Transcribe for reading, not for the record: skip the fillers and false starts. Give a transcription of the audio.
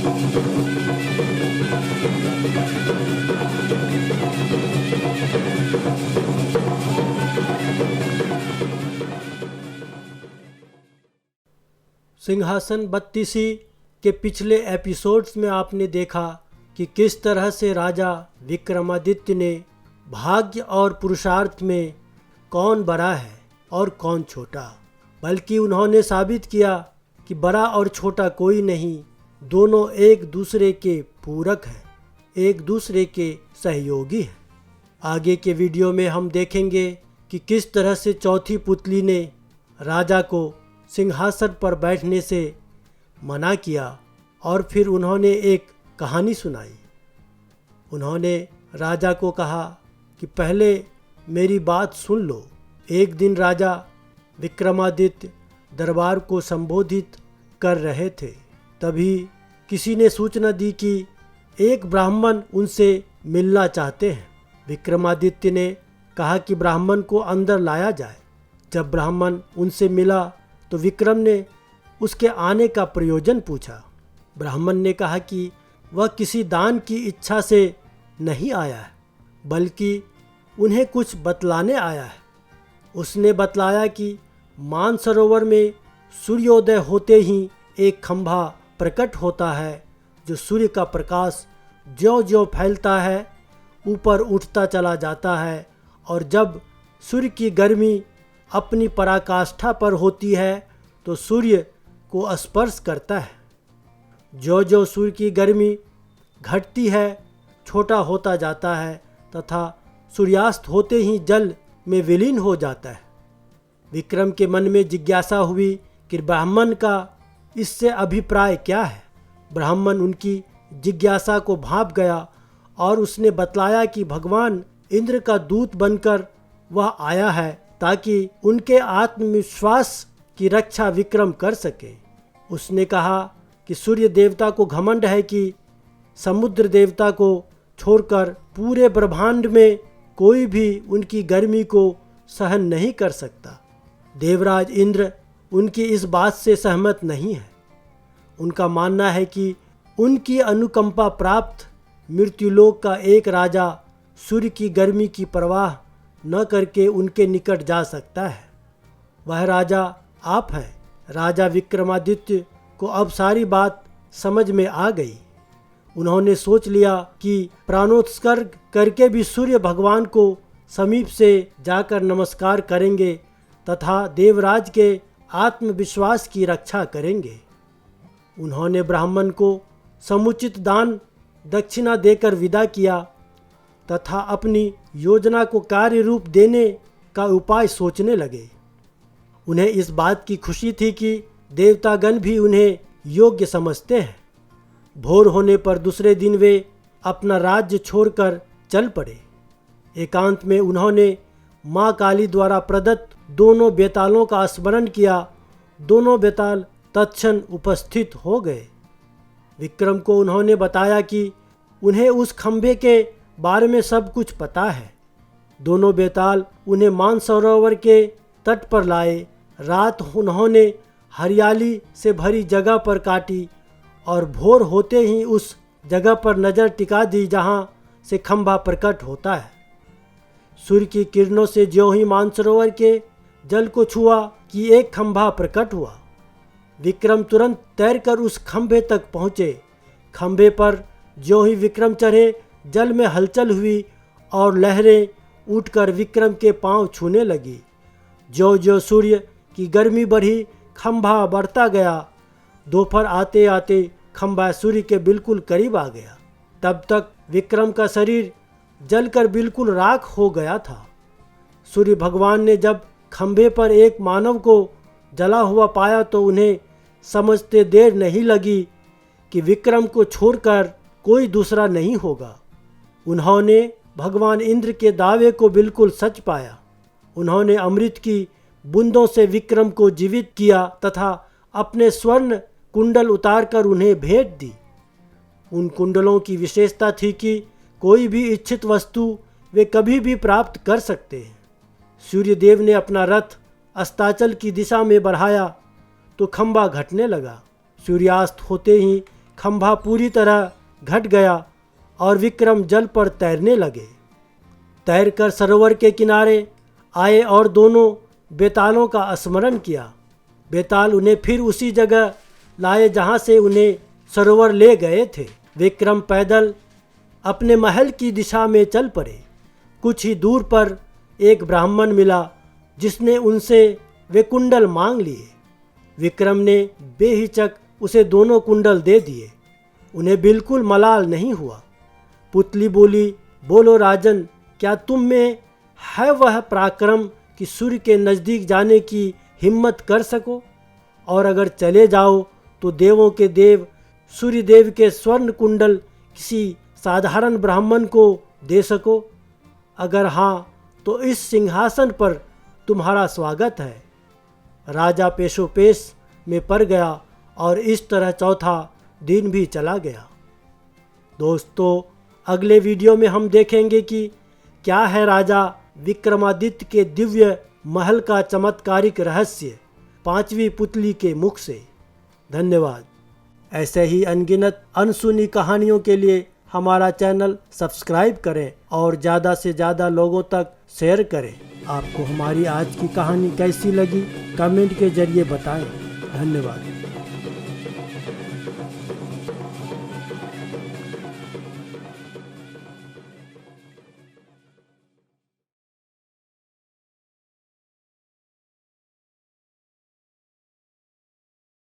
सिंहासन बत्तीसी के पिछले एपिसोड्स में आपने देखा कि किस तरह से राजा विक्रमादित्य ने भाग्य और पुरुषार्थ में कौन बड़ा है और कौन छोटा, बल्कि उन्होंने साबित किया कि बड़ा और छोटा कोई नहीं, दोनों एक दूसरे के पूरक हैं, एक दूसरे के सहयोगी हैं। आगे के वीडियो में हम देखेंगे कि किस तरह से चौथी पुतली ने राजा को सिंहासन पर बैठने से मना किया और फिर उन्होंने एक कहानी सुनाई। उन्होंने राजा को कहा कि पहले मेरी बात सुन लो। एक दिन राजा विक्रमादित्य दरबार को संबोधित कर रहे थे, तभी किसी ने सूचना दी कि एक ब्राह्मण उनसे मिलना चाहते हैं। विक्रमादित्य ने कहा कि ब्राह्मण को अंदर लाया जाए। जब ब्राह्मण उनसे मिला तो विक्रम ने उसके आने का प्रयोजन पूछा। ब्राह्मण ने कहा कि वह किसी दान की इच्छा से नहीं आया है, बल्कि उन्हें कुछ बतलाने आया है। उसने बतलाया कि मानसरोवर में सूर्योदय होते ही एक खंभा प्रकट होता है, जो सूर्य का प्रकाश ज्यों-ज्यों फैलता है ऊपर उठता चला जाता है, और जब सूर्य की गर्मी अपनी पराकाष्ठा पर होती है तो सूर्य को स्पर्श करता है। जो सूर्य की गर्मी घटती है, छोटा होता जाता है तथा सूर्यास्त होते ही जल में विलीन हो जाता है। विक्रम के मन में जिज्ञासा हुई कि ब्राह्मण का इससे अभिप्राय क्या है। ब्राह्मण उनकी जिज्ञासा को भांप गया और उसने बतलाया कि भगवान इंद्र का दूत बनकर वह आया है ताकि उनके आत्मविश्वास की रक्षा विक्रम कर सके। उसने कहा कि सूर्य देवता को घमंड है कि समुद्र देवता को छोड़कर पूरे ब्रह्मांड में कोई भी उनकी गर्मी को सहन नहीं कर सकता। देवराज इंद्र उनकी इस बात से सहमत नहीं है। उनका मानना है कि उनकी अनुकंपा प्राप्त मृत्युलोक का एक राजा सूर्य की गर्मी की परवाह न करके उनके निकट जा सकता है। वह राजा आप हैं। राजा विक्रमादित्य को अब सारी बात समझ में आ गई। उन्होंने सोच लिया कि प्राणोत्सर्ग करके भी सूर्य भगवान को समीप से जाकर नमस्कार करेंगे तथा देवराज के आत्मविश्वास की रक्षा करेंगे। उन्होंने ब्राह्मण को समुचित दान दक्षिणा देकर विदा किया तथा अपनी योजना को कार्य रूप देने का उपाय सोचने लगे। उन्हें इस बात की खुशी थी कि देवतागण भी उन्हें योग्य समझते हैं। भोर होने पर दूसरे दिन वे अपना राज्य छोड़कर चल पड़े। एकांत में उन्होंने माँ काली द्वारा प्रदत्त दोनों बेतालों का स्मरण किया। दोनों बेताल तत्क्षण उपस्थित हो गए। विक्रम को उन्होंने बताया कि उन्हें उस खंभे के बारे में सब कुछ पता है। दोनों बेताल उन्हें मानसरोवर के तट पर लाए। रात उन्होंने हरियाली से भरी जगह पर काटी और भोर होते ही उस जगह पर नज़र टिका दी जहाँ से खंभा प्रकट होता है। सूर्य की किरणों से ज्यों ही मानसरोवर के जल को छुआ कि एक खंभा प्रकट हुआ। विक्रम तुरंत तैरकर उस खंभे तक पहुँचे। खंभे पर ज्यों ही विक्रम चढ़े, जल में हलचल हुई और लहरें उठकर विक्रम के पांव छूने लगी। जो सूर्य की गर्मी बढ़ी, खंभा बढ़ता गया। दोपहर आते आते खंभा सूर्य के बिल्कुल करीब आ गया। तब तक विक्रम का शरीर जलकर बिल्कुल राख हो गया था। सूर्य भगवान ने जब खंभे पर एक मानव को जला हुआ पाया तो उन्हें समझते देर नहीं लगी कि विक्रम को छोड़कर कोई दूसरा नहीं होगा। उन्होंने भगवान इंद्र के दावे को बिल्कुल सच पाया। उन्होंने अमृत की बूंदों से विक्रम को जीवित किया तथा अपने स्वर्ण कुंडल उतारकर उन्हें भेंट दी। उन कुंडलों की विशेषता थी कि कोई भी इच्छित वस्तु वे कभी भी प्राप्त कर सकते हैं। सूर्यदेव ने अपना रथ अस्ताचल की दिशा में बढ़ाया तो खंभा घटने लगा। सूर्यास्त होते ही खंभा पूरी तरह घट गया और विक्रम जल पर तैरने लगे। तैरकर सरोवर के किनारे आए और दोनों बेतालों का स्मरण किया। बेताल उन्हें फिर उसी जगह लाए जहाँ से उन्हें सरोवर ले गए थे। विक्रम पैदल अपने महल की दिशा में चल पड़े। कुछ ही दूर पर एक ब्राह्मण मिला जिसने उनसे वे कुंडल मांग लिए। विक्रम ने बेहिचक उसे दोनों कुंडल दे दिए। उन्हें बिल्कुल मलाल नहीं हुआ। पुतली बोली, बोलो राजन, क्या तुम में है वह पराक्रम कि सूर्य के नज़दीक जाने की हिम्मत कर सको, और अगर चले जाओ तो देवों के देव सूर्य देव के स्वर्ण कुंडल किसी साधारण ब्राह्मण को दे सको? अगर हाँ तो इस सिंहासन पर तुम्हारा स्वागत है। राजा पेशोपेश में पड़ गया और इस तरह चौथा दिन भी चला गया। दोस्तों, अगले वीडियो में हम देखेंगे कि क्या है राजा विक्रमादित्य के दिव्य महल का चमत्कारिक रहस्य पांचवी पुतली के मुख से। धन्यवाद। ऐसे ही अनगिनत अनसुनी कहानियों के लिए हमारा चैनल सब्सक्राइब करें और ज़्यादा से ज़्यादा लोगों तक शेयर करें। आपको हमारी आज की कहानी कैसी लगी कमेंट के जरिए बताएं। धन्यवाद।